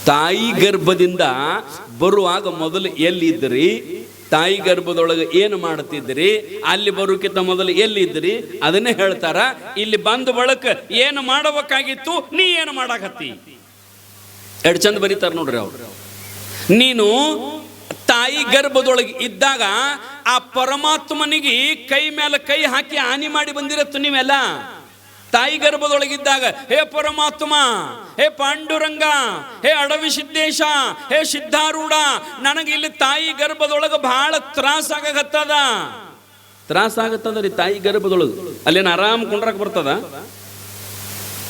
ತಾಯಿ ಗರ್ಭದಿಂದ ಬರುವಾಗ ಮೊದಲು ಎಲ್ಲಿದ್ರಿ, ತಾಯಿ ಗರ್ಭದೊಳಗೆ ಏನು ಮಾಡುತ್ತಿದ್ರಿ, ಅಲ್ಲಿ ಬರೋಕ್ಕಿಂತ ಮೊದಲು ಎಲ್ಲಿದ್ರಿ ಅದನ್ನೇ ಹೇಳ್ತಾರ. ಇಲ್ಲಿ ಬಂದ ಬಳಕ ಏನು ಮಾಡಬೇಕಾಗಿತ್ತು, ನೀ ಏನು ಮಾಡಾಕತ್ತಿ. ಎರಡು ಚಂದ ಬರೀತಾರ ನೋಡ್ರಿ ಅವ್ರು. ನೀನು ತಾಯಿ ಗರ್ಭದೊಳಗೆ ಇದ್ದಾಗ ಆ ಪರಮಾತ್ಮನಿಗೆ ಕೈ ಮೇಲೆ ಕೈ ಹಾಕಿ ಹಾನಿ ಮಾಡಿ ಬಂದಿರತ್ತು ನೀವೆಲ್ಲ. ತಾಯಿ ಗರ್ಭದೊಳಗಿದ್ದಾಗ ಹೇ ಪರಮಾತ್ಮ, ಹೇ ಪಾಂಡುರಂಗ, ಹೇ ಅಡವಿ ಸಿದ್ದೇಶ, ಹೇ ಸಿದ್ಧಾರೂಢ, ನನಗೆ ಇಲ್ಲಿ ತಾಯಿ ಗರ್ಭದೊಳಗೆ ಬಹಳ ತ್ರಾಸಾಗತ್ತದ ರೀ. ತಾಯಿ ಗರ್ಭದೊಳಗೆ ಅಲ್ಲೇನು ಆರಾಮ್ ಕುಂಡ್ರಕ್ ಬರ್ತದ,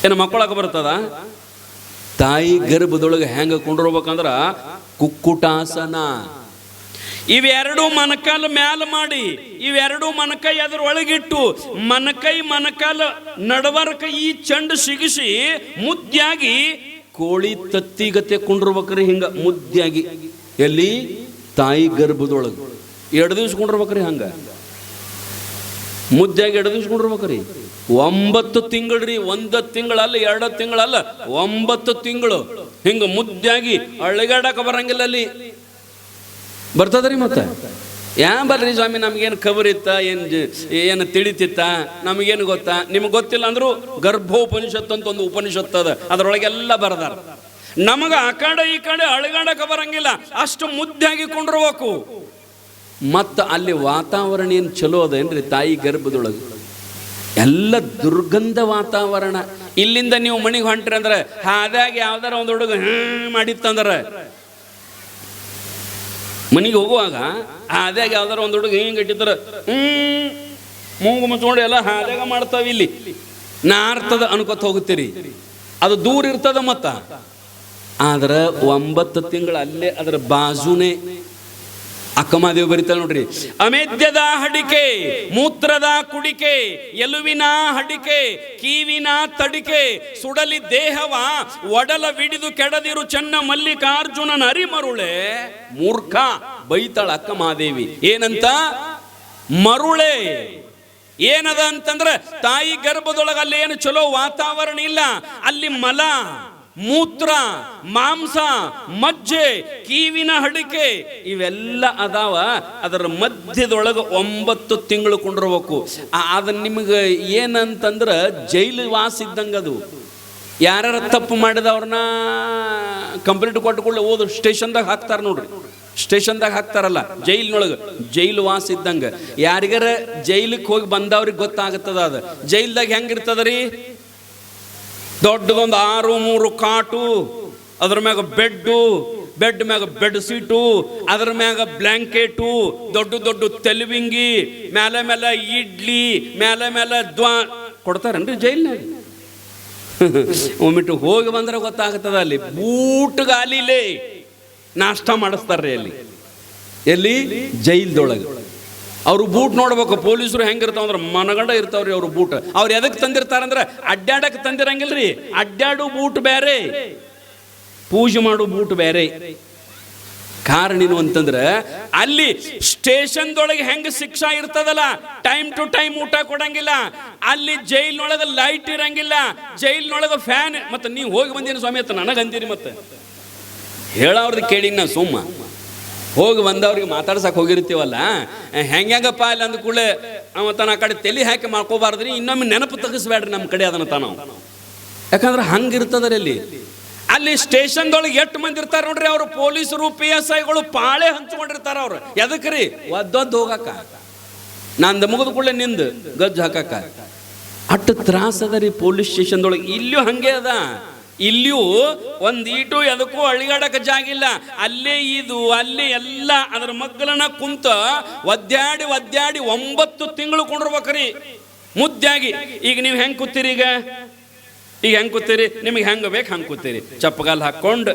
ಏನು ಮಕ್ಕಳಾಗ ಬರ್ತದ? ತಾಯಿ ಗರ್ಭದೊಳಗೆ ಹೆಂಗ ಕುಂಡ್ರಬೇಕಂದ್ರ ಕುಕ್ಕುಟಾಸನ. ಇವೆರಡು ಮನಕಾಲ ಮ್ಯಾಲ ಮಾಡಿ, ಇವೆರಡು ಮನಕೈ ಅದ್ರ ಒಳಗಿಟ್ಟು, ಮನಕಾಲ ನಡವರ್ಕ ಈ ಚಂಡು ಸಿಗಿಸಿ ಮುದ್ಯಾಗಿ ಕೋಳಿ ತತ್ತಿಗತೆ ಕುಂಡ್ರಬೇಕ್ರಿ. ಹಿಂಗ ಮುದ್ಯಾಗಿ ಎಲ್ಲಿ? ತಾಯಿ ಗರ್ಭದೊಳಗೆ 2 ದಿವ್ಸ ಕುಂಡ್ರಬೇಕ್ರಿ. ಹಂಗ ಮುದ್ಯಾಗಿ 2 ದಿವ್ಸ ಕುಂಡ್ರಬೇಕ್ರಿ. 9 ತಿಂಗಳ್ರಿ. 1 ತಿಂಗಳಲ್ಲ, 2 ತಿಂಗಳಲ್ಲ, 9 ತಿಂಗಳು ಹಿಂಗ ಮುದ್ಯಾಗಿ ಅಳಿಗಾಡಕ ಬರಂಗಿಲ್ಲ. ಅಲ್ಲಿ ಬರ್ತದ್ರಿ. ಮತ್ತೆ ಬರ್ರಿ ಸ್ವಾಮಿ, ನಮ್ಗೇನು ಖಬರ್ ಇತ್ತ, ಏನು ತಿಳಿತಿತ್ತ, ನಮಗೇನು ಗೊತ್ತಾ? ನಿಮ್ಗೆ ಗೊತ್ತಿಲ್ಲ ಅಂದ್ರು ಗರ್ಭೋಪನಿಷತ್ತು ಅಂತ ಒಂದು ಉಪನಿಷತ್ತು ಅದ, ಅದರೊಳಗೆಲ್ಲ ಬರದಾರ. ನಮಗ ಆ ಕಡೆ ಈ ಕಡೆ ಅಳಿಗಾಡಕ ಬರಂಗಿಲ್ಲ, ಅಷ್ಟು ಮುದ್ದಾಗಿ ಕೊಂಡಿರ್ಬೇಕು. ಮತ್ತ ಅಲ್ಲಿ ವಾತಾವರಣ ಏನು ಚಲೋ ಅದೇನ್ರಿ? ತಾಯಿ ಗರ್ಭದೊಳಗೆ ಎಲ್ಲ ದುರ್ಗಂಧ ವಾತಾವರಣ. ಇಲ್ಲಿಂದ ನೀವು ಮನೆಗೆ ಹೊಂಟ್ರಿ ಅಂದ್ರೆ ಹಾದಾಗ ಯಾವ್ದಾರ ಒಂದು ಹುಡುಗ ಮಾಡಿತ್ತಂದ್ರೆ, ಮನೆಗೆ ಹೋಗುವಾಗ ಹಾದ್ಯಾಗ ಯಾವ್ದಾರ ಒಂದು ಹುಡುಗ ಹಿಂಗೆ ಇಟ್ಟಿದ್ರೆ ಮೂಗು ಮುಚ್ಕೊಂಡು ಎಲ್ಲ ಹಾದ್ಯಾಗ ಮಾಡ್ತಾವ. ಇಲ್ಲಿ ನಾರ್ತದ ಅನ್ಕೊತ ಹೋಗುತ್ತೀರಿ, ಅದು ದೂರ ಇರ್ತದ. ಮತ್ತ ಆದ್ರ 9 ತಿಂಗಳು ಅಲ್ಲೇ ಅದರ ಬಾಜುನೇ ಅಕ್ಕಮಾದೇವಿ ಬರೀತಾಳೆ ನೋಡ್ರಿ. ಅಮೇದ್ಯದ ಹಡಿಕೆ, ಮೂತ್ರದ ಕುಡಿಕೆ, ಎಲುವಿನ ಹಡಿಕೆ, ಕೀವಿನ ತಡಿಕೆ, ಸುಡಲಿ ದೇಹವ ಒಡಲ ವಿಡಿದು ಕೆಡದಿರು ಚೆನ್ನ ಮಲ್ಲಿಕಾರ್ಜುನನ ಅರಿಮರುಳೆ. ಮೂರ್ಖ ಬೈತಾಳ ಅಕ್ಕಮಾದೇವಿ. ಏನಂತ? ಮರುಳೆ. ಏನದ ಅಂತಂದ್ರೆ ತಾಯಿ ಗರ್ಭದೊಳಗ ಅಲ್ಲಿ ಏನು ಚಲೋ ವಾತಾವರಣ ಇಲ್ಲ. ಅಲ್ಲಿ ಮಲ, ಮೂತ್ರ, ಮಾಂಸ, ಮಜ್ಜೆ, ಕೀವಿನ ಹಡಿಕೆ ಇವೆಲ್ಲ ಅದಾವ. ಅದರ ಮಧ್ಯದೊಳಗೆ 9 ತಿಂಗಳು ಕೊಂಡಿರ್ಬೇಕು. ಅದನ್ನ ನಿಮಗೆ ಏನಂತಂದ್ರೆ ಜೈಲು ವಾಸ ಇದ್ದಂಗೆ ಅದು. ಯಾರ್ಯಾರ ತಪ್ಪು ಮಾಡಿದವ್ರನ್ನ ಕಂಪ್ಲೇಂಟ್ ಕೊಟ್ಟುಕೊಳ್ಳಿ ಓದು ಸ್ಟೇಷನ್ದಾಗ ಹಾಕ್ತಾರ ನೋಡ್ರಿ. ಸ್ಟೇಷನ್ದಾಗ ಹಾಕ್ತಾರಲ್ಲ, ಜೈಲಿನೊಳಗೆ ಜೈಲು ವಾಸ ಇದ್ದಂಗೆ. ಯಾರಿಗಾರ ಜೈಲಿಗೆ ಹೋಗಿ ಬಂದವ್ರಿಗೆ ಗೊತ್ತಾಗುತ್ತದ ಅದು. ಜೈಲ್ದಾಗ ಹೆಂಗಿರ್ತದ ರೀ? ದೊಡ್ಡದೊಂದು 6-3 ಕಾಟು, ಅದ್ರ ಮ್ಯಾಗ ಬೆಡ್ ಮ್ಯಾಗ ಬೆಡ್ ಸೀಟು, ಅದ್ರ ಮ್ಯಾಗ ಬ್ಲ್ಯಾಂಕೆಟು, ದೊಡ್ಡ ತೆಲುವಿಂಗಿ, ಮೇಲೆ ಇಡ್ಲಿ, ಮೇಲೆ ಕೊಡ್ತಾರನ್ರಿ ಜೈಲ್ನಾಗ. ಒಮ್ಮಿಟ್ಟು ಹೋಗಿ ಬಂದ್ರೆ ಗೊತ್ತಾಗ್ತದ. ಅಲ್ಲಿ ಬೂಟ್ಗಾಲಿಲೇ ನಾಷ್ಟ ಮಾಡಿಸ್ತಾರ್ರಿ ಅಲ್ಲಿ. ಎಲ್ಲಿ? ಜೈಲ್ದೊಳಗೆ. ಅವ್ರು ಬೂಟ್ ನೋಡ್ಬೇಕು. ಪೊಲೀಸರು ಹೆಂಗಿರ್ತಾವ ಅಂದ್ರೆ ಮನಗಂಡ ಇರ್ತಾವ್ರಿ ಅವ್ರು ಬೂಟ್. ಅವ್ರು ಎದಕ್ಕೆ ತಂದಿರ್ತಾರಂದ್ರೆ ಅಡ್ಡಾಡಕ್ಕೆ ತಂದಿರಂಗಿಲ್ರಿ. ಅಡ್ಡಾಡು ಬೂಟ್ ಬೇರೆ, ಪೂಜೆ ಮಾಡು ಬೂಟ್ ಬೇರೆ. ಕಾರಣ ಏನು ಅಂತಂದ್ರೆ ಅಲ್ಲಿ ಸ್ಟೇಷನ್ದೊಳಗೆ ಹೆಂಗ ಶಿಕ್ಷಾ ಇರ್ತದಲ್ಲ, ಟೈಮ್ ಟು ಟೈಮ್ ಊಟ ಕೊಡಂಗಿಲ್ಲ. ಅಲ್ಲಿ ಜೈಲಿನೊಳಗೆ ಲೈಟ್ ಇರಂಗಿಲ್ಲ, ಜೈಲಿನೊಳಗೆ ಫ್ಯಾನ್. ಮತ್ತೆ ನೀವು ಹೋಗಿ ಬಂದೀನಿ ಸ್ವಾಮಿ ಅಂತ ನನಗಂತೀರಿ. ಮತ್ತೆ ಹೇಳವ್ರದ್ದು ಕೇಳಿ ನಾ ಸುಮ್ಮ ಹೋಗಿ ಬಂದವ್ರಿಗೆ ಮಾತಾಡ್ಸಕ್ಕೆ ಹೋಗಿರ್ತೀವಲ್ಲ, ಹೆಂಗಪ್ಪ ಅಲ್ಲಿ ಅಂದ ಕೂಡಲೇ ಅವತನ ಆ ಕಡೆ ತಲೆ ಹಾಕಿ ಮಾಡ್ಕೋಬಾರ್ದ್ರಿ. ಇನ್ನೊಮ್ಮೆ ನೆನಪು ತೆಗಿಸ್ಬೇಡ್ರಿ ನಮ್ಮ ಕಡೆ ಅದನ್ನ ತಾನು. ಯಾಕಂದ್ರೆ ಹಂಗಿರ್ತದ್ರಿ ಅಲ್ಲಿ. ಅಲ್ಲಿ ಸ್ಟೇಷನ್ದೊಳಗೆ ಎಷ್ಟು ಮಂದಿ ಇರ್ತಾರೆ ನೋಡ್ರಿ. ಅವರು ಪೊಲೀಸರು, PSIಗಳು ಪಾಳೆ ಹಂಚ್ಕೊಂಡಿರ್ತಾರ. ಅವ್ರು ಎದಕ್ರಿ? ಒದ್ದೊದ್ದು ಹೋಗಾಕ, ನಂದು ಮುಗಿದ ಕೂಡಲೇ ನಿಂದು ಗಜ್ಜು ಹಾಕಾಕ. ಅಷ್ಟು ತ್ರಾಸದ ರೀ ಪೊಲೀಸ್ ಸ್ಟೇಷನ್ದೊಳಗೆ. ಇಲ್ಲಿಯೂ ಹಂಗೆ ಅದ. ಇಲ್ಲಿಯೂ ಒಂದೀಟು ಎದಕ್ಕೂ ಅಳಿಗಾಡಕ ಜಾಗಿಲ್ಲ. ಅಲ್ಲೇ ಇದು ಅಲ್ಲೇ ಎಲ್ಲ ಅದರ ಮಗ್ಗಲನ್ನ ಕುಂತ ಒದ್ದಾಡಿ 9 ತಿಂಗಳು ಕೊಂಡಿರ್ಬೇಕ್ರಿ ಮುದ್ದಾಗಿ. ಈಗ ನೀವು ಹೆಂಗೆ ಕೂತೀರಿ? ಈಗ ಹೆಂಗೆ ಕೂತೀರಿ? ನಿಮಗೆ ಹೆಂಗೆ ಬೇಕು ಹಂಗೆ ಕೂತೀರಿ. ಚಪ್ಪಗಾಲ್ ಹಾಕೊಂಡು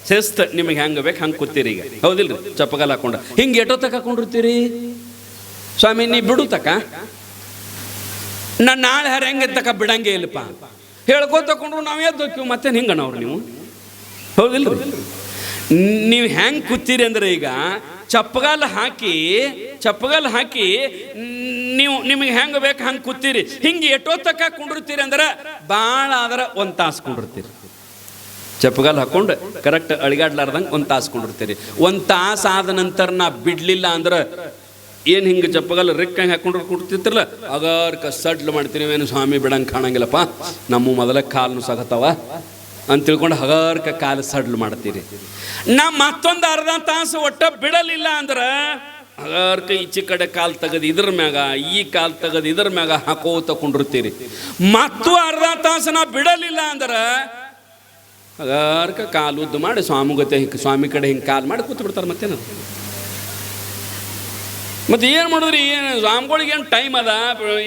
ಶಿಸ್ತ್ ನಿಮಗೆ ಹೆಂಗೆ ಬೇಕು ಹಂಗೆ ಕೂತೀರಿ. ಈಗ ಹೌದಿಲ್ರಿ? ಚಪ್ಪಗಾಲ್ ಹಾಕೊಂಡು ಹಿಂಗೆ ಎಟೋ ತಕ ಕೊಂಡಿರ್ತೀರಿ. ಸ್ವಾಮಿ ನೀ ಬಿಡು ತಕ, ನಾನು ನಾಳೆ ಹೆಂಗೆ ತಕ ಬಿಡಂಗೆ ಇಲ್ಲಪ್ಪ ಹೇಳ್ಕೋತ ತಕೊಂಡ್ರು ನಾವು ಎದ್ದೋಕ್ಕಿವು. ಮತ್ತೆ ಹಿಂಗನವ್ರು ನೀವು, ಹೌದಿಲ್ರಿ? ನೀವು ಹೆಂಗೆ ಕೂತೀರಿ ಅಂದ್ರೆ ಈಗ ಚಪ್ಪಗಾಲ ಹಾಕಿ ನೀವು ನಿಮಗೆ ಹೆಂಗೆ ಬೇಕು ಹಂಗೆ ಕೂತೀರಿ. ಹಿಂಗೆ ಎಷ್ಟೋ ತಕ್ಕ ಕುಂಡಿರ್ತೀರಿ ಅಂದ್ರೆ ಭಾಳ ಆದ್ರೆ 1 ತಾಸು ಕುಂಡಿರ್ತೀರಿ. ಚಪ್ಪಗಾಲ್ ಹಾಕೊಂಡು ಕರೆಕ್ಟ್ ಅಳಿಗಾಡ್ಲಾರ್ದಂಗೆ ಒಂದು ತಾಸು ಕೊಂಡಿರ್ತೀರಿ. ಒಂದು ತಾಸು ಆದ ನಂತರ ನಾ ಬಿಡಲಿಲ್ಲ ಅಂದ್ರೆ ಏನು ಹಿಂಗೆ ಚಪ್ಪಗಾಲ್ ರಿಕ್ಕಂಗೆ ಹಾಕೊಂಡು ಕೊಡ್ತಿರ್ತಿರಲ್ಲ, ಅಗಾರ್ಕ ಸಡ್ಲು ಮಾಡ್ತೀರಿ, ಏನು ಸ್ವಾಮಿ ಬಿಡಂಗೆ ಕಾಣಂಗಿಲ್ಲಪ್ಪ, ನಮ್ಮ ಮೊದಲ ಕಾಲನು ಸಾಗತ್ತವ ಅಂತ ತಿಳ್ಕೊಂಡು ಹಗಾರ್ಕ ಕಾಲು ಸಡ್ಲು ಮಾಡ್ತೀರಿ. ನಾ ಮತ್ತೊಂದು ಅರ್ಧ ತಾಸು ಒಟ್ಟ ಬಿಡಲಿಲ್ಲ ಅಂದ್ರೆ ಹಗಾರ್ಕ ಈಚೆ ಕಡೆ ಕಾಲು ತೆಗೆದು ಇದ್ರ ಮ್ಯಾಗ, ಈ ಕಾಲು ತೆಗೆದು ಇದ್ರ ಮ್ಯಾಗ ಹಾಕೋತ ಕೊಂಡಿರ್ತೀರಿ. ಮತ್ತು ಅರ್ಧ ತಾಸು ನಾ ಬಿಡಲಿಲ್ಲ ಅಂದ್ರೆ ಹಗಾರ್ಕ ಕಾಲು ಉದ್ದು ಮಾಡಿ ಸ್ವಾಮಿಗತೆ ಹಿಂಗೆ ಸ್ವಾಮಿ ಕಡೆ ಹಿಂಗೆ ಕಾಲು ಮಾಡಿ ಕೂತು ಬಿಡ್ತಾರೆ. ಮತ್ತೇನು ಮತ್ತು ಏನು ಮಾಡಿದ್ರಿ? ಏನು ಸ್ವಾಮಿಗಳಿಗೆ ಏನು ಟೈಮ್ ಅದ,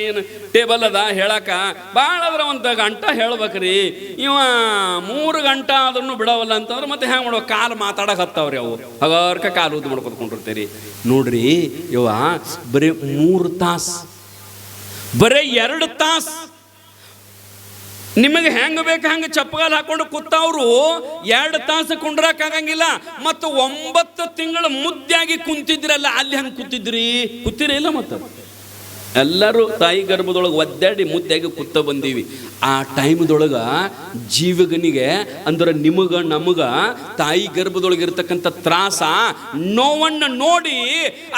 ಏನು ಟೇಬಲ್ ಅದ ಹೇಳಕ್ಕ? ಭಾಳ ಅದ್ರ ಒಂದು ಗಂಟೆ ಹೇಳ್ಬೇಕ್ರಿ. ಇವ 3 ಗಂಟೆ ಆದ್ರೂ ಬಿಡವಲ್ಲ ಅಂತಂದ್ರೆ ಮತ್ತೆ ಹೆಂಗೆ ಮಾಡುವ? ಕಾಲು ಮಾತಾಡಕ್ಕೆ ಹತ್ತವ್ರಿ ಅವು, ಹಗಾರ್ಕ ಕಾಲು ಉದ್ದು ಮಾಡ್ಕೊತ್ಕೊಂಡಿರ್ತೀರಿ. ನೋಡ್ರಿ ಇವ ಬರೀ 3 ತಾಸು, ಬರೀ 2 ತಾಸು ನಿಮಗೆ ಹೆಂಗೆ ಬೇಕು ಹಂಗೆ ಚಪ್ಪಗಾಲ್ ಹಾಕೊಂಡು ಕೂತವ್ರು 2 ತಾಸು ಕುಂಡ್ರಕ್ಕಾಗಂಗಿಲ್ಲ. ಮತ್ತು 9 ತಿಂಗಳು ಮುದ್ದಾಗಿ ಕುಂತಿದ್ರಲ್ಲ, ಅಲ್ಲಿ ಹಂಗೆ ಕೂತಿರೇ ಇಲ್ಲ? ಮತ್ತು ಎಲ್ಲರೂ ತಾಯಿ ಗರ್ಭದೊಳಗೆ ಒದ್ದಾಡಿ ಮುದ್ದಾಗಿ ಕೂತ ಬಂದೀವಿ. ಆ ಟೈಮ್ದೊಳಗೆ ಜೀವಗನಿಗೆ ಅಂದ್ರೆ ನಿಮಗೆ ನಮಗೆ ತಾಯಿ ಗರ್ಭದೊಳಗೆ ಇರ್ತಕ್ಕಂಥ ತ್ರಾಸ ನೋವನ್ನು ನೋಡಿ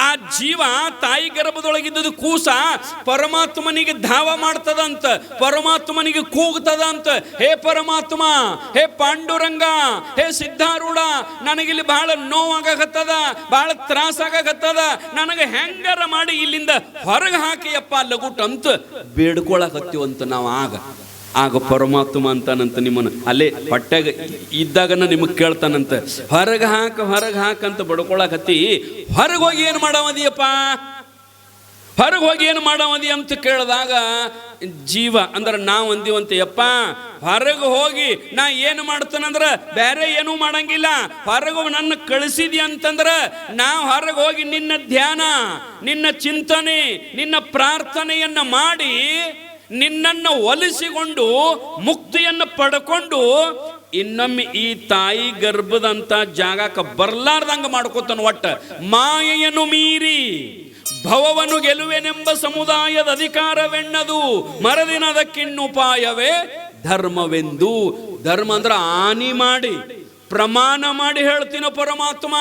ಆ ಜೀವ ತಾಯಿ ಗರ್ಭದೊಳಗಿದ್ದದು ಕೂಸ ಪರಮಾತ್ಮನಿಗೆ ಧಾವ ಮಾಡ್ತದಂತ, ಪರಮಾತ್ಮನಿಗೆ ಕೂಗ್ತದಂತ. ಹೇ ಪರಮಾತ್ಮ, ಹೇ ಪಾಂಡುರಂಗ, ಹೇ ಸಿದ್ಧಾರೂಢ, ನನಗಿಲ್ಲಿ ಬಹಳ ನೋವಾಗತ್ತದ, ಬಹಳ ತ್ರಾಸಾಗತ್ತದ, ನನಗೆ ಹೆಂಗಾರ ಮಾಡಿ ಇಲ್ಲಿಂದ ಹೊರಗೆ ಹಾಕಿಯಪ್ಪ ಲಗುಟ್ ಅಂತ ಬೇಡ್ಕೊಳಕತ್ತೀವಂತ ನಾವು. ಆಗ ಪರಮಾತ್ಮ ಅಂತಾನಂತ, ನಿಮ್ಮನ್ನು ಅಲ್ಲೇ ಹೊಟ್ಟೆಗ ಇದ್ದಾಗನ ನಿಮಗೆ ಕೇಳ್ತಾನಂತ, ಹೊರಗೆ ಹಾಕಂತ ಬಡ್ಕೊಳಕತ್ತಿ, ಹೊರಗೆ ಹೋಗಿ ಏನು ಮಾಡವದಿಯಪ್ಪ, ಹೊರಗೆ ಹೋಗಿ ಏನು ಮಾಡವದಿ ಅಂತ ಕೇಳಿದಾಗ ಜೀವ ಅಂದ್ರೆ ನಾವು ಅಂದಿವಂತೆ, ಯಪ್ಪ ಹೊರಗೆ ಹೋಗಿ ನಾ ಏನು ಮಾಡ್ತಾನಂದ್ರೆ ಬೇರೆ ಏನೂ ಮಾಡಂಗಿಲ್ಲ, ಹೊರಗೆ ನನ್ನ ಕಳಿಸಿದಿ ಅಂತಂದ್ರೆ ನಾ ಹೊರಗೆ ಹೋಗಿ ನಿನ್ನ ಧ್ಯಾನ, ನಿನ್ನ ಚಿಂತನೆ, ನಿನ್ನ ಪ್ರಾರ್ಥನೆಯನ್ನು ಮಾಡಿ ನಿನ್ನನ್ನು ಒಲಿಸಿಕೊಂಡು ಮುಕ್ತಿಯನ್ನು ಪಡ್ಕೊಂಡು ಇನ್ನೊಮ್ಮೆ ಈ ತಾಯಿ ಗರ್ಭದಂತ ಜಾಗಕ್ಕೆ ಬರ್ಲಾರ್ದಂಗ ಮಾಡ್ಕೋತಾನ. ಒಟ್ಟ ಮಾಯೆಯನ್ನು ಮೀರಿ ಭವವನ್ನು ಗೆಲುವೆನೆಂಬ ಸಮುದಾಯದ ಅಧಿಕಾರವೆನ್ನದು, ಮರದಿನದಕ್ಕಿನ್ನುಪಾಯವೇ ಧರ್ಮವೆಂದು. ಧರ್ಮ ಅಂದ್ರೆ ಹಾನಿ ಮಾಡಿ ಪ್ರಮಾಣ ಮಾಡಿ ಹೇಳ್ತೀನೋ ಪರಮಾತ್ಮ,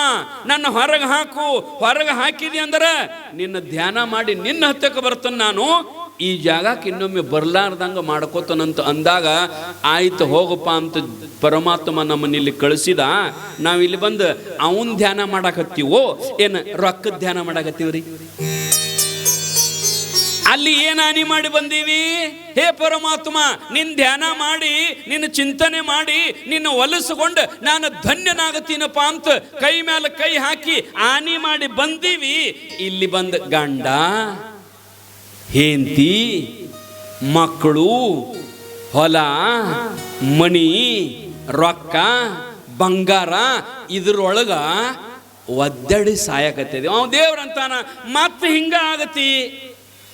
ನನ್ನ ಹೊರಗೆ ಹಾಕು, ಹೊರಗೆ ಹಾಕಿದಿ ಅಂದ್ರೆ ನಿನ್ನ ಧ್ಯಾನ ಮಾಡಿ ನಿನ್ನ ಹತ್ತಕ್ಕೆ ಬರ್ತಾನೆ, ನಾನು ಈ ಜಾಗಕ್ಕೆ ಇನ್ನೊಮ್ಮೆ ಬರ್ಲಾರ್ದಂಗ ಮಾಡ್ಕೋತಾನಂತ ಅಂದಾಗ ಆಯ್ತು ಹೋಗಪ್ಪ ಅಂತ ಪರಮಾತ್ಮ ನಮ್ಮನ್ನಿಲ್ಲಿ ಕಳಿಸಿದ. ನಾವಿಲ್ಲಿ ಬಂದು ಅವನ್ ಧ್ಯಾನ ಮಾಡಾಕತ್ತೀವೋ ಏನು ರೊಕ್ಕದ ಧ್ಯಾನ ಮಾಡಾಕತ್ತೀವ್ರಿ? ಅಲ್ಲಿ ಏನು ಹಾನಿ ಮಾಡಿ ಬಂದೀವಿ? ಹೇ ಪರಮಾತ್ಮ, ನಿನ್ನ ಧ್ಯಾನ ಮಾಡಿ, ನಿನ್ನ ಚಿಂತನೆ ಮಾಡಿ, ನಿನ್ನ ಒಲಿಸಿಕೊಂಡು ನಾನು ಧನ್ಯನಾಗತ್ತೀನಪ್ಪ ಅಂತ ಕೈ ಮೇಲೆ ಕೈ ಹಾಕಿ ಹಾನಿ ಮಾಡಿ ಬಂದೀವಿ. ಇಲ್ಲಿ ಬಂದ ಗಂಡ ಹೆಂಡತಿ ಮಕ್ಕಳು ಹೊಲ ಮಣಿ ರೊಕ್ಕ ಬಂಗಾರ ಇದ್ರೊಳಗ ಒದ್ದಡಿ ಸಾಯಕತ್ತಿದೆ. ಅವ ದೇವ್ರಂತಾನ ಮತ್ತೆ ಹಿಂಗ ಆಗತಿ,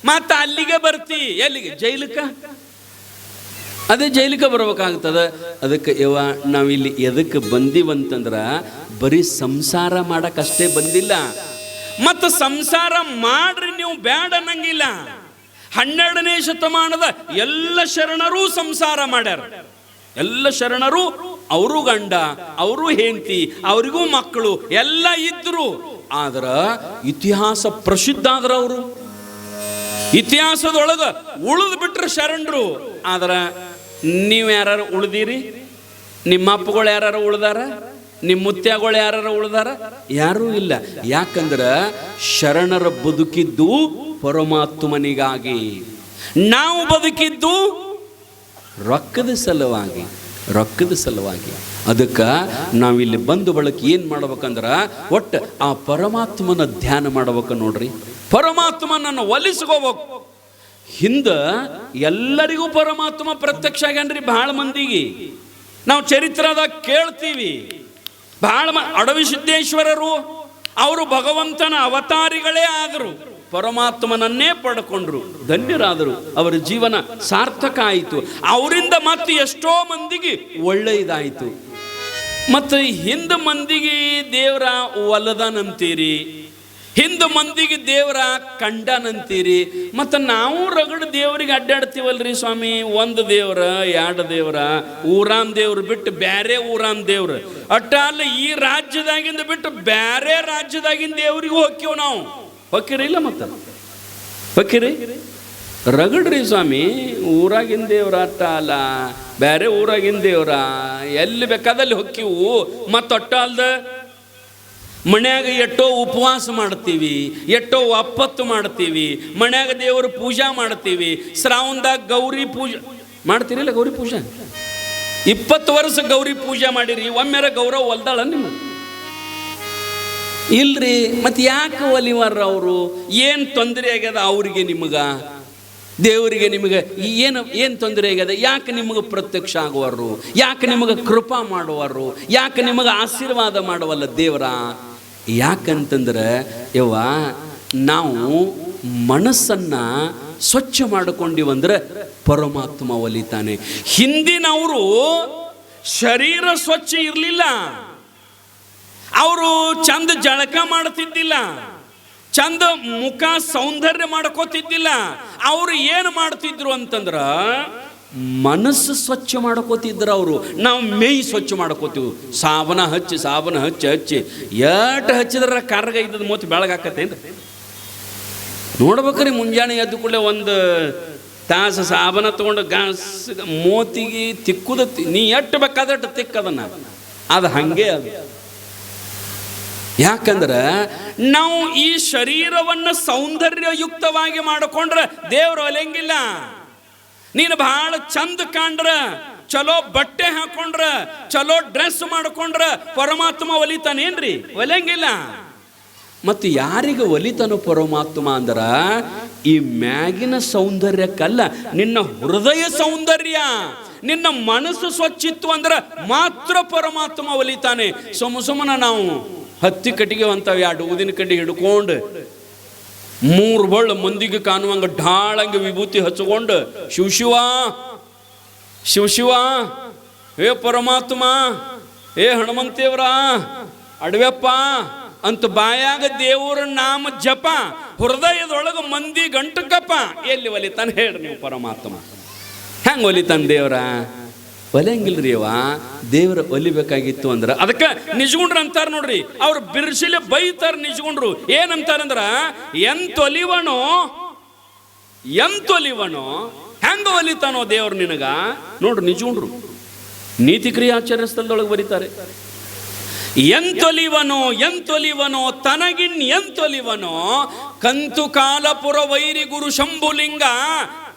ಮತ್ತೆ ಅಲ್ಲಿಗೆ ಬರ್ತಿ. ಎಲ್ಲಿಗೆ? ಜೈಲಕ್ಕ. ಅದೇ ಜೈಲಿಗೆ ಬರ್ಬೇಕಾಗ್ತದ. ಅದಕ್ಕೆ ಯವ್ವ ನಾವಿಲ್ಲಿ ಎದಕ್ಕೆ ಬಂದೀವಂತಂದ್ರ ಬರೀ ಸಂಸಾರ ಮಾಡಕ್ಕಷ್ಟೇ ಬಂದಿಲ್ಲ, ಮತ್ತು ಸಂಸಾರ ಮಾಡ್ರಿ ನೀವು ಬ್ಯಾಡ ಅನ್ನಂಗಿಲ್ಲ. 12ನೇ ಶತಮಾನದ ಎಲ್ಲ ಶರಣರೂ ಸಂಸಾರ ಮಾಡ್ಯಾರ. ಎಲ್ಲ ಶರಣರು ಅವರು ಗಂಡ, ಅವರು ಹೆಂಡತಿ, ಅವರಿಗೂ ಮಕ್ಕಳು ಎಲ್ಲ ಇದ್ರು. ಆದ್ರ ಇತಿಹಾಸ ಪ್ರಸಿದ್ಧ ಆದ್ರ ಅವರು ಇತಿಹಾಸದೊಳಗ ಉಳಿದು ಬಿಟ್ರು ಶರಣರು. ಆದ್ರ ನೀವು ಯಾರು ಉಳ್ದಿರಿ? ನಿಮ್ಮ ಅಪ್ಪಗಳು ಯಾರು ಉಳ್ದಾರ? ನಿಮ್ಮ ಮುತ್ಯಗಳು ಯಾರು ಉಳ್ದಾರ? ಯಾರೂ ಇಲ್ಲ. ಯಾಕಂದ್ರೆ ಶರಣರ ಬದುಕಿದ್ದು ಪರಮಾತ್ಮನಿಗಾಗಿ, ನಾವು ಬದುಕಿದ್ದು ರೊಕ್ಕದ ಸಲುವಾಗಿ, ರೊಕ್ಕದ ಸಲುವಾಗಿ. ಅದಕ್ಕೆ ನಾವಿಲ್ಲಿ ಬಂದು ಬಳಕ ಏನು ಮಾಡ್ಬೇಕಂದ್ರೆ ಒಟ್ಟು ಆ ಪರಮಾತ್ಮನ ಧ್ಯಾನ ಮಾಡ್ಬೇಕು. ನೋಡ್ರಿ, ಪರಮಾತ್ಮನನ್ನು ಒಲಿಸ್ಕೋಬೇಕು. ಹಿಂದೆ ಎಲ್ಲರಿಗೂ ಪರಮಾತ್ಮ ಪ್ರತ್ಯಕ್ಷ ಆಗ್ಯಾನ್ರಿ. ಬಹಳ ಮಂದಿಗೆ ನಾವು ಚರಿತ್ರೆದಾಗ ಕೇಳ್ತೀವಿ. ಬಹಳ ಅಡವಿ ಸಿದ್ದೇಶ್ವರರು ಅವರು ಭಗವಂತನ ಅವತಾರಿಗಳೇ ಆದರು, ಪರಮಾತ್ಮನನ್ನೇ ಪಡ್ಕೊಂಡ್ರು, ಧನ್ಯರಾದರು, ಅವರ ಜೀವನ ಸಾರ್ಥಕ ಆಯಿತು. ಅವರಿಂದ ಮತ್ತೆ ಎಷ್ಟೋ ಮಂದಿಗೆ ಒಳ್ಳೆಯದಾಯಿತು. ಮತ್ತು ಹಿಂದೆ ಮಂದಿಗೆ ದೇವರ ಒಲದನಂತೀರಿ, ಹಿಂದೆ ಮಂದಿಗೆ ದೇವರ ಕಂಡನಂತೀರಿ, ಮತ್ತು ನಾವು ರಗಡು ದೇವರಿಗೆ ಅಡ್ಡಾಡ್ತೀವಲ್ರಿ ಸ್ವಾಮಿ. ಒಂದು ದೇವ್ರ, ಎರಡು ದೇವ್ರ, ಊರಾನ್ ದೇವ್ರು ಬಿಟ್ಟು ಬೇರೆ ಊರಾನ್ ದೇವ್ರು, ಅಟ್ಟ ಅಲ್ಲ ಈ ರಾಜ್ಯದಾಗಿಂದ ಬಿಟ್ಟು ಬೇರೆ ರಾಜ್ಯದಾಗಿಂದ ದೇವ್ರಿಗೆ ಹೋಗ್ತೀವಿ ನಾವು. ಹೊಕ್ಕಿರಿ ಇಲ್ಲ ಮತ್ತೆ ಹೊಕ್ಕಿರಿ? ರಗಡ್ರಿ ಸ್ವಾಮಿ. ಊರಾಗಿನ ದೇವ್ರ ಅಟ್ಟ ಅಲ್ಲ, ಬೇರೆ ಊರಾಗಿನ ದೇವ್ರ, ಎಲ್ಲಿ ಬೇಕಾದಲ್ಲಿ ಹೊಕ್ಕಿವು. ಮತ್ತು ಅಟ್ಟ ಅಲ್ದ ಮನ್ಯಾಗ ಎಷ್ಟೋ ಉಪವಾಸ ಮಾಡ್ತೀವಿ, ಎಷ್ಟೋ ಒಪ್ಪತ್ತು ಮಾಡ್ತೀವಿ, ಮನ್ಯಾಗ ದೇವರು ಪೂಜಾ ಮಾಡ್ತೀವಿ. ಶ್ರಾವಣದಾಗ ಗೌರಿ ಪೂಜೆ ಮಾಡ್ತೀರಿಲ್ಲ? ಗೌರಿ ಪೂಜೆ 20 ವರ್ಷ ಗೌರಿ ಪೂಜೆ ಮಾಡಿರಿ, ಒಮ್ಮೆರ ಗೌರವ ಹೊಲ್ದಾಳ ನಿಮ್ಮ? ಇಲ್ರಿ. ಮತ್ತೆ ಯಾಕೆ ಒಲಿವಾರ ಅವರು? ಏನು ತೊಂದರೆ ಆಗ್ಯದ ಅವ್ರಿಗೆ ನಿಮಗ? ದೇವರಿಗೆ ನಿಮಗೆ ಏನು ತೊಂದರೆ ಆಗ್ಯದ? ಯಾಕೆ ನಿಮಗೆ ಪ್ರತ್ಯಕ್ಷ ಆಗುವರು? ಯಾಕೆ ನಿಮಗೆ ಕೃಪಾ ಮಾಡುವರು? ಯಾಕೆ ನಿಮಗೆ ಆಶೀರ್ವಾದ ಮಾಡುವಲ್ಲ ದೇವರ? ಯಾಕಂತಂದ್ರೆ ಯವ್ವ, ನಾವು ಮನಸ್ಸನ್ನ ಸ್ವಚ್ಛ ಮಾಡಿಕೊಂಡಿವಂದ್ರೆ ಪರಮಾತ್ಮ ಒಲಿತಾನೆ. ಹಿಂದಿನವರು ಶರೀರ ಸ್ವಚ್ಛ ಇರಲಿಲ್ಲ, ಅವರು ಚಂದ ಜಳಕ ಮಾಡ್ತಿದ್ದಿಲ್ಲ, ಚಂದ ಮುಖ ಸೌಂದರ್ಯ ಮಾಡ್ಕೋತಿದ್ದಿಲ್ಲ. ಅವರು ಏನು ಮಾಡ್ತಿದ್ರು ಅಂತಂದ್ರ ಮನಸ್ಸು ಸ್ವಚ್ಛ ಮಾಡ್ಕೋತಿದ್ರು ಅವರು. ನಾವು ಮೇಯ್ ಸ್ವಚ್ಛ ಮಾಡ್ಕೋತೀವಿ, ಸಾಬನ ಹಚ್ಚಿ ಹಚ್ಚಿ ಎಷ್ಟು ಹಚ್ಚಿದ್ರ ಕಾರ್ಗ ಇದ್ದದ ಮೂತಿ ಬೆಳಗಾಕತ್ತೇನ್ರಿ? ನೋಡ್ಬೇಕ್ರಿ, ಮುಂಜಾನೆ ಎದ್ದು ಕೂಡಲೇ ಒಂದು ತಾಸು ಸಾಬನ ತಗೊಂಡು ಗಾಸ್ ಮೋತಿಗೆ ತಿಕ್ಕುದ. ನೀ ಎಟ್ಟು ಬೇಕಾದಟ್ಟು ತಿಕ್ಕದನ್ನ, ಅದು ಹಂಗೆ ಅದು. ಯಾಕಂದ್ರೆ ನಾವು ಈ ಶರೀರವನ್ನು ಸೌಂದರ್ಯಯುಕ್ತವಾಗಿ ಮಾಡಿಕೊಂಡ್ರೆ ದೇವ್ರು ಒಲೆಂಗಿಲ್ಲ. ನೀನು ಬಹಳ ಚಂದ ಕಾಣ್ರ, ಚಲೋ ಬಟ್ಟೆ ಹಾಕೊಂಡ್ರ, ಚಲೋ ಡ್ರೆಸ್ ಮಾಡ್ಕೊಂಡ್ರ ಪರಮಾತ್ಮ ಒಲಿತಾನೇನ್ರಿ? ಒಲೆಂಗಿಲ್ಲ. ಮತ್ತು ಯಾರಿಗೆ ಒಲಿತಾನೋ ಪರಮಾತ್ಮ ಅಂದ್ರ ಈ ಮ್ಯಾಗಿನ ಸೌಂದರ್ಯಕ್ಕಲ್ಲ, ನಿನ್ನ ಹೃದಯ ಸೌಂದರ್ಯ, ನಿನ್ನ ಮನಸ್ಸು ಸ್ವಚ್ಛಿತ್ತು ಅಂದ್ರೆ ಮಾತ್ರ ಪರಮಾತ್ಮ ಒಲಿತಾನೆ. ಸುಮ್ಮನ ನಾವು ಹತ್ತಿ ಕಟ್ಟಿಗೆ ಅಂತವ 2 ಊದಿನ ಕಡ್ಡಿ ಹಿಡ್ಕೊಂಡು 3 ಬಳ್ಳ ಮಂದಿಗೆ ಕಾಣುವಂಗ ಢಾಳಂಗೆ ವಿಭೂತಿ ಹಚ್ಕೊಂಡು ಶಿವ ಹೇ ಪರಮಾತ್ಮ, ಹೇ ಹನುಮಂತೇವ್ರ, ಅಡವೆಪ್ಪ ಅಂತ ಬಾಯಾಗ ದೇವರ ನಾಮ ಜಪ, ಹೃದಯದೊಳಗ ಮಂದಿ ಗಂಟಕಪ್ಪ. ಎಲ್ಲಿ ಒಲಿತಾನೆ ಹೇಳ್ರಿ ನೀವು? ಪರಮಾತ್ಮ ಹೆಂಗೆ ಒಲಿತಾನೆ ದೇವ್ರ? ಒಲೆಂಗಿಲ್ರಿ ಅವ. ದೇವ್ರ ಒಲಿಬೇಕಾಗಿತ್ತು ಅಂದ್ರ ಅದಕ್ಕೆ ನಿಜಗುಂಡ್ರ ಅಂತಾರ ನೋಡ್ರಿ, ಅವ್ರು ಬಿರ್ಸಿಲೆ ಬೈತಾರ ನಿಜಗುಂಡ್ರು. ಏನಂತಾರಂದ್ರ, ಎಂತೊಲಿವನೋ ಹೆಂಗ ಒಲಿತಾನೋ ದೇವ್ರು ನಿನಗ ನೋಡ್ರಿ. ನಿಜಗುಂಡ್ರು ನೀತಿ ಕ್ರಿಯಾಚಾರ್ಯ ಸ್ಥಳದೊಳಗೆ ಬರೀತಾರೆ, ಎಂತೊಲಿವನೋ ತನಗಿನ್ ಎಂತೊಲಿವನೋ ಕಂತು ಕಾಲಪುರ ವೈರಿ ಗುರು ಶಂಭುಲಿಂಗ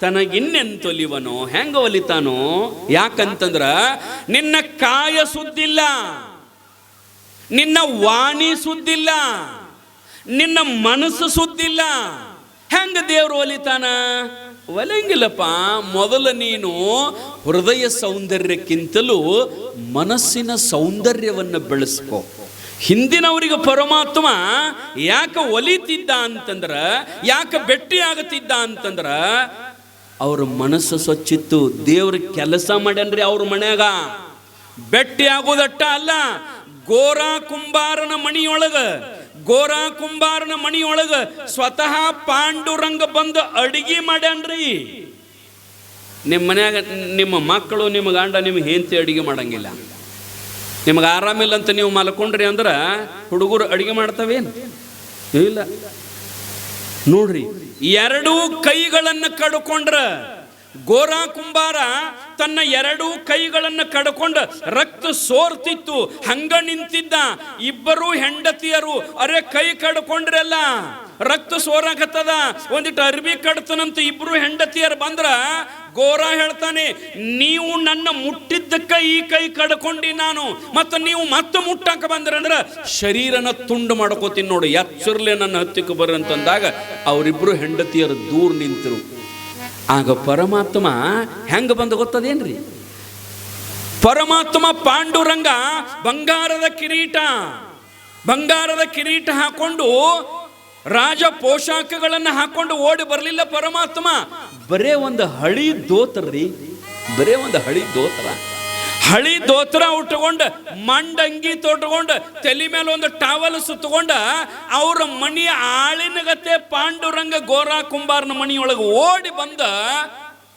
ತನಗಿನ್ನೆಂತೊಲಿವನೋ. ಹೆಂಗ ಒಲಿತಾನೋ? ಯಾಕಂತಂದ್ರ ನಿನ್ನ ಕಾಯ ಸುದ್ದಿಲ್ಲ, ನಿನ್ನ ವಾಣಿ ಸುದ್ದಿಲ್ಲ, ನಿನ್ನ ಮನಸ್ಸು ಸುದ್ದಿಲ್ಲ. ಹೆಂಗ ದೇವ್ರು ಒಲಿತಾನ? ಒಲೆಂಗಿಲ್ಲಪ್ಪ. ಮೊದಲು ನೀನು ಹೃದಯ ಸೌಂದರ್ಯಕ್ಕಿಂತಲೂ ಮನಸ್ಸಿನ ಸೌಂದರ್ಯವನ್ನು ಬೆಳೆಸ್ಕೋ. ಹಿಂದಿನವರಿಗೆ ಪರಮಾತ್ಮ ಯಾಕೆ ಒಲಿತಿದ್ದ ಅಂತಂದ್ರ, ಯಾಕೆ ಭೇಟಿ ಆಗುತ್ತಿದ್ದ ಅಂತಂದ್ರ ಅವ್ರ ಮನಸ್ಸು ಸ್ವಚ್ಛಿತ್ತು. ದೇವ್ರ ಕೆಲಸ ಮಾಡ್ಯಾನ್ರಿ ಅವ್ರ ಮನ್ಯಾಗ. ಭೇಟಿ ಆಗೋದಟ್ಟ ಅಲ್ಲ, ಗೋರಾ ಕುಂಬಾರನ ಮಣಿಯೊಳಗ ಸ್ವತಃ ಪಾಂಡುರಂಗ ಬಂದು ಅಡಿಗೆ ಮಾಡ್ಯಾನ್ರಿ. ನಿಮ್ಮ ಮನ್ಯಾಗ ನಿಮ್ಮ ಮಕ್ಕಳು, ನಿಮ್ಮ ಗಂಡ, ನಿಮ್ಗೆ ಹೆಂಡತಿ ಅಡಿಗೆ ಮಾಡಂಗಿಲ್ಲ. ನಿಮ್ಗೆ ಆರಾಮಿಲ್ಲ ಅಂತ ನೀವು ಮಲ್ಕೊಂಡ್ರಿ ಅಂದ್ರೆ ಹುಡುಗರು ಅಡಿಗೆ ಮಾಡ್ತಾವೇನು? ಇಲ್ಲ. ನೋಡ್ರಿ, 2 ಕೈಗಳನ್ನು ಕಡ್ಕೊಂಡ್ರ ಗೋರಾ ಕುಂಬಾರ ತನ್ನ 2 ಕೈಗಳನ್ನು ಕಡ್ಕೊಂಡು ರಕ್ತ ಸೋರ್ತಿತ್ತು, ಹಂಗ ನಿಂತಿದ್ದ. ಇಬ್ಬರು ಹೆಂಡತಿಯರು ಅರೆ ಕೈ ಕಡ್ಕೊಂಡ್ರಲ್ಲ, ರಕ್ತ ಸೋರಾಕತ್ತದ, ಒಂದಿಟ್ಟು ಅರ್ಬಿ ಕಡ್ತನಂತ ಇಬ್ರು ಹೆಂಡತಿಯರು ಬಂದ್ರ ಗೋರಾ ಹೇಳ್ತಾನೆ, ನೀವು ನನ್ನ ಮುಟ್ಟಿದ್ದಕ್ಕ ಈ ಕೈ ಕಡ್ಕೊಂಡಿ ನಾನು, ಮತ್ತು ನೀವು ಮತ್ತೆ ಮುಟ್ಟಾಕ ಬಂದ್ರಂದ್ರ ಶರೀರನ ತುಂಡು ಮಾಡ್ಕೋತೀನಿ ನೋಡಿ, ಎಚ್ಚರ್ಲೆ ನನ್ನ ಹತ್ತಿಕ್ಕೆ ಬರ್ರಿ ಅಂತಂದಾಗ ಅವರಿಬ್ರು ಹೆಂಡತಿಯರು ದೂರ ನಿಂತರು. ಆಗ ಪರಮಾತ್ಮ ಹೆಂಗ ಬಂದ ಗೊತ್ತದೇನ್ರಿ? ಪರಮಾತ್ಮ ಪಾಂಡುರಂಗ ಬಂಗಾರದ ಕಿರೀಟ ಹಾಕೊಂಡು ರಾಜ ಪೋಷಾಕಗಳನ್ನು ಹಾಕೊಂಡು ಓಡಿ ಬರಲಿಲ್ಲ ಪರಮಾತ್ಮ. ಬರೇ ಒಂದು ಹಳಿ ದೋತ್ರ. ಹಳಿ ದೋತ್ರ ಉಟ್ಕೊಂಡ ಮಂಡಂಗಿ ತೊಟ್ಕೊಂಡ ತಲೆ ಮೇಲೆ ಒಂದು ಟಾವಲ್ ಸುತ್ತಕೊಂಡ ಅವ್ರ ಮಣಿಯ ಆಳಿನಗತೆ ಪಾಂಡುರಂಗ ಗೋರಾ ಕುಂಬಾರನ ಮಣಿಯೊಳಗೆ ಓಡಿ ಬಂದ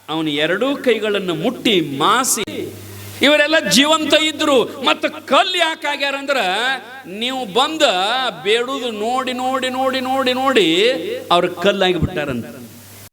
ಅವನು ಎರಡೂ ಕೈಗಳನ್ನು ಮುಟ್ಟಿ ಮಾಸಿ, ಇವರೆಲ್ಲ ಜೀವಂತ ಇದ್ರು. ಮತ್ತು ಕಲ್ಲು ಯಾಕೆ ಆಗ್ಯಾರಂದ್ರ ನೀವು ಬಂದ ಬೇಡುದು ನೋಡಿ ನೋಡಿ ನೋಡಿ ನೋಡಿ ನೋಡಿ ಅವ್ರ ಕಲ್ಲಾಗಿ ಬಿಟ್ಟಾರಂತ.